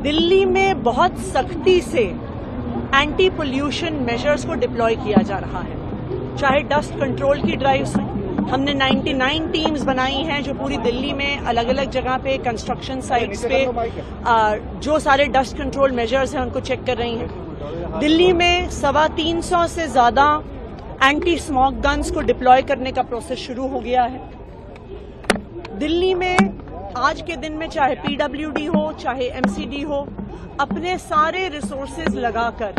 दिल्ली में बहुत सख्ती से एंटी पोल्यूशन मेजर्स को डिप्लॉय किया जा रहा है, चाहे डस्ट कंट्रोल की ड्राइव्स हैं। हमने 99 टीम्स बनाई हैं जो पूरी दिल्ली में अलग अलग जगह पे कंस्ट्रक्शन साइट्स पे जो सारे डस्ट कंट्रोल मेजर्स हैं उनको चेक कर रही हैं। दिल्ली में 350 से ज्यादा एंटी स्मोक गन्स को डिप्लॉय करने का प्रोसेस शुरू हो गया है। दिल्ली में आज के दिन में चाहे पीडब्ल्यूडी हो चाहे एमसीडी हो, अपने सारे रिसोर्सेज लगाकर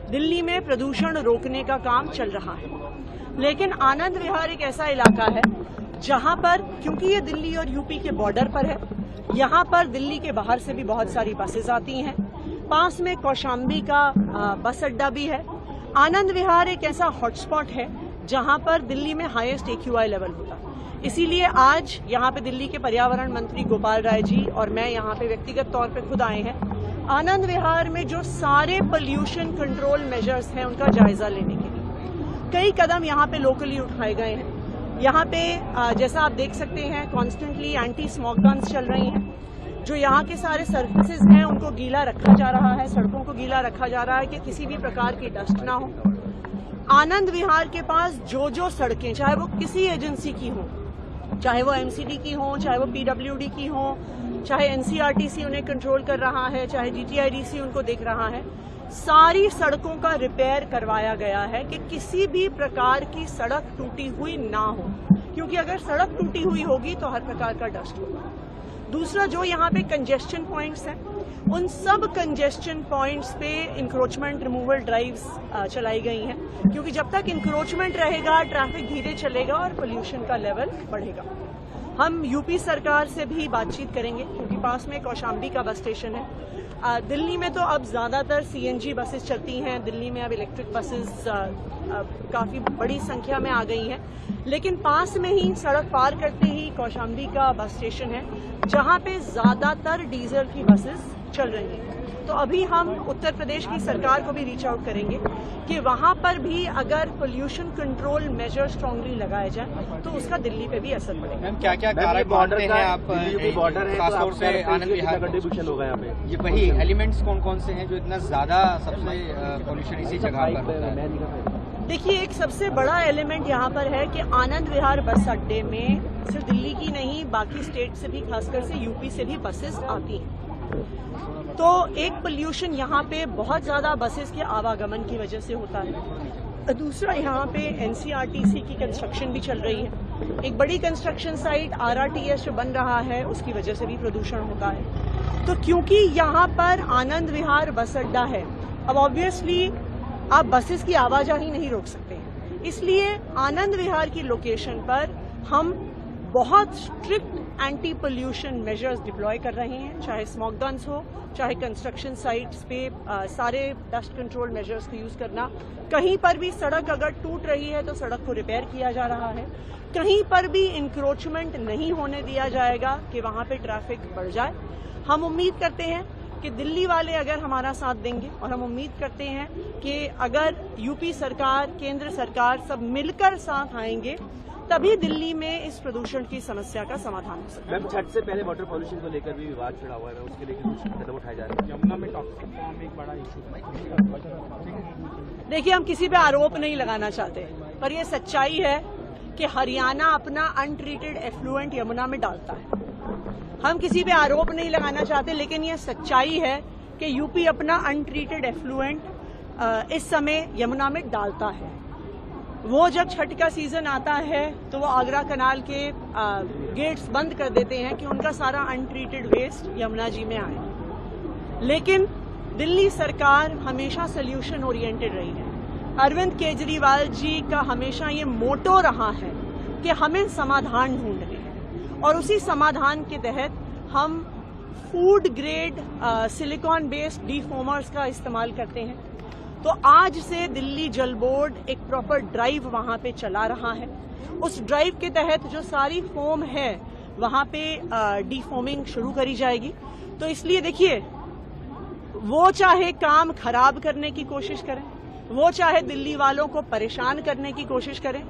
दिल्ली में प्रदूषण रोकने का काम चल रहा है। लेकिन आनंद विहार एक ऐसा इलाका है जहां पर, क्योंकि ये दिल्ली और यूपी के बॉर्डर पर है, यहां पर दिल्ली के बाहर से भी बहुत सारी बसेज आती हैं। पास में कौशाम्बी का बस अड्डा भी है। आनंद विहार एक ऐसा हॉटस्पॉट है जहां पर दिल्ली में हाईएस्ट AQI लेवल होता है। इसीलिए आज यहाँ पे दिल्ली के पर्यावरण मंत्री गोपाल राय जी और मैं यहाँ पे व्यक्तिगत तौर पे खुद आए हैं आनंद विहार में जो सारे पोल्यूशन कंट्रोल मेजर्स हैं उनका जायजा लेने के लिए। कई कदम यहाँ पे लोकली उठाए गए हैं। यहाँ पे जैसा आप देख सकते हैं कॉन्स्टेंटली एंटी स्मोक गन्स चल रही हैं। जो यहाँ के सारे सर्विसेज हैं उनको गीला रखा जा रहा है, सड़कों को गीला रखा जा रहा है कि किसी भी प्रकार की डस्ट ना हो। आनंद विहार के पास जो सड़कें, चाहे वो किसी एजेंसी की हो, चाहे वो एमसीडी की हो, चाहे वो पीडब्ल्यूडी की हो, चाहे एनसीआरटीसी उन्हें कंट्रोल कर रहा है, चाहे जीटीआईडीसी उनको देख रहा है, सारी सड़कों का रिपेयर करवाया गया है कि किसी भी प्रकार की सड़क टूटी हुई ना हो, क्योंकि अगर सड़क टूटी हुई होगी तो हर प्रकार का डस्ट होगा। दूसरा, जो यहाँ पे कंजेस्शन पॉइंट्स हैं उन सब कंजेस्शन पॉइंट्स पे इंक्रोचमेंट रिमूवल ड्राइव्स चलाई गई हैं, क्योंकि जब तक इंक्रोचमेंट रहेगा ट्रैफिक धीरे चलेगा और पोल्यूशन का लेवल बढ़ेगा। हम यूपी सरकार से भी बातचीत करेंगे क्योंकि पास में कौशाम्बी का बस स्टेशन है। दिल्ली में तो अब ज्यादातर सीएनजी बसेस चलती हैं, दिल्ली में अब इलेक्ट्रिक बसेस काफी बड़ी संख्या में आ गई हैं, लेकिन पास में ही सड़क पार करते ही कौशाम्बी का बस स्टेशन है जहां पे ज्यादातर डीजल की बसेस चल रही हैं। तो अभी हम उत्तर प्रदेश की सरकार को भी रीच आउट करेंगे कि वहां पर भी अगर पोल्यूशन कंट्रोल मेजर स्ट्रांगली लगाए जाए तो उसका दिल्ली पे भी असर पड़ेगा। मैम, क्या क्या कारक मानते हैं आप? बॉर्डर है, खासतौर से आनंद विहार कंट्रीब्यूशन होगा यहाँ पे। ये वही एलिमेंट्स कौन कौन से हैं जो इतना ज्यादा सबसे पोल्यूशन इसी जगह पर होता है? देखिए, एक सबसे बड़ा एलिमेंट यहाँ पर है कि आनंद विहार बस अड्डे में सिर्फ दिल्ली की नहीं बाकी स्टेट से भी, खासकर से यूपी से भी बसेस आती हैं। तो एक पोल्यूशन यहाँ पे बहुत ज्यादा बसेस के आवागमन की वजह से होता है। दूसरा, यहाँ पे एनसीआरटीसी की कंस्ट्रक्शन भी चल रही है। एक बड़ी कंस्ट्रक्शन साइट RRTS जो बन रहा है उसकी वजह से भी प्रदूषण होता है। तो क्योंकि यहाँ पर आनंद विहार बस अड्डा है, अब ऑब्वियसली आप बसेस की आवाजाही नहीं रोक सकते हैं, इसलिए आनंद विहार की लोकेशन पर हम बहुत strict anti pollution measures deploy कर रहे हैं, चाहे स्मोक गन्स हो, चाहे कंस्ट्रक्शन साइट्स पे सारे डस्ट कंट्रोल मेजर्स को यूज करना। कहीं पर भी सड़क अगर टूट रही है तो सड़क को रिपेयर किया जा रहा है। कहीं पर भी इंक्रोचमेंट नहीं होने दिया जाएगा कि वहां पे ट्रैफिक बढ़ जाए। हम उम्मीद करते हैं कि दिल्ली वाले अगर हमारा साथ देंगे और हम उम्मीद करते हैं कि अगर यूपी सरकार, केंद्र सरकार सब मिलकर साथ आएंगे तभी दिल्ली में इस प्रदूषण की समस्या का समाधान हो सकता है। मैम, छठ से पहले वाटर पॉल्यूशन को लेकर भी विवाद छिड़ा हुआ है, उसके लिए कुछ कदम उठाए जा रहे हैं? यमुना में टॉक्सिक फॉर्म एक बड़ा इशू। देखिए, हम किसी पे आरोप नहीं लगाना चाहते, पर यह सच्चाई है कि हरियाणा अपना अनट्रीटेड एफ्लुएंट यमुना में डालता है। हम किसी पे आरोप नहीं लगाना चाहते, लेकिन यह सच्चाई है कि यूपी अपना अनट्रीटेड एफ्लुएंट इस समय यमुना में डालता है। वो जब छठ का सीजन आता है तो वो आगरा कनाल के गेट्स बंद कर देते हैं कि उनका सारा अनट्रीटेड वेस्ट यमुना जी में आए। लेकिन दिल्ली सरकार हमेशा सोल्यूशन ओरिएंटेड रही है। अरविंद केजरीवाल जी का हमेशा ये मोटो रहा है कि हमें समाधान ढूंढने हैं, और उसी समाधान के तहत हम फूड ग्रेड सिलिकॉन बेस्ड डीफोमर्स का इस्तेमाल करते हैं। तो आज से दिल्ली जल बोर्ड एक प्रॉपर ड्राइव वहां पे चला रहा है। उस ड्राइव के तहत जो सारी फोम है वहां पे डीफोमिंग शुरू करी जाएगी। तो इसलिए देखिए, वो चाहे काम खराब करने की कोशिश करें, वो चाहे दिल्ली वालों को परेशान करने की कोशिश करें,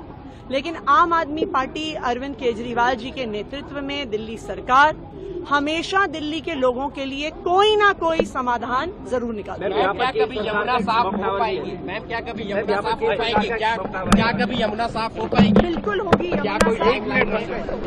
लेकिन आम आदमी पार्टी अरविंद केजरीवाल जी के नेतृत्व में दिल्ली सरकार हमेशा दिल्ली के लोगों के लिए कोई ना कोई समाधान जरूर निकालेंगे। मैम क्या कभी यमुना साफ हो पाएगी? मैम क्या कभी यमुना साफ हो पाएगी? क्या कभी यमुना साफ हो पाएगी? बिल्कुल होगी। क्या यमुना कोई साफ एक मिनट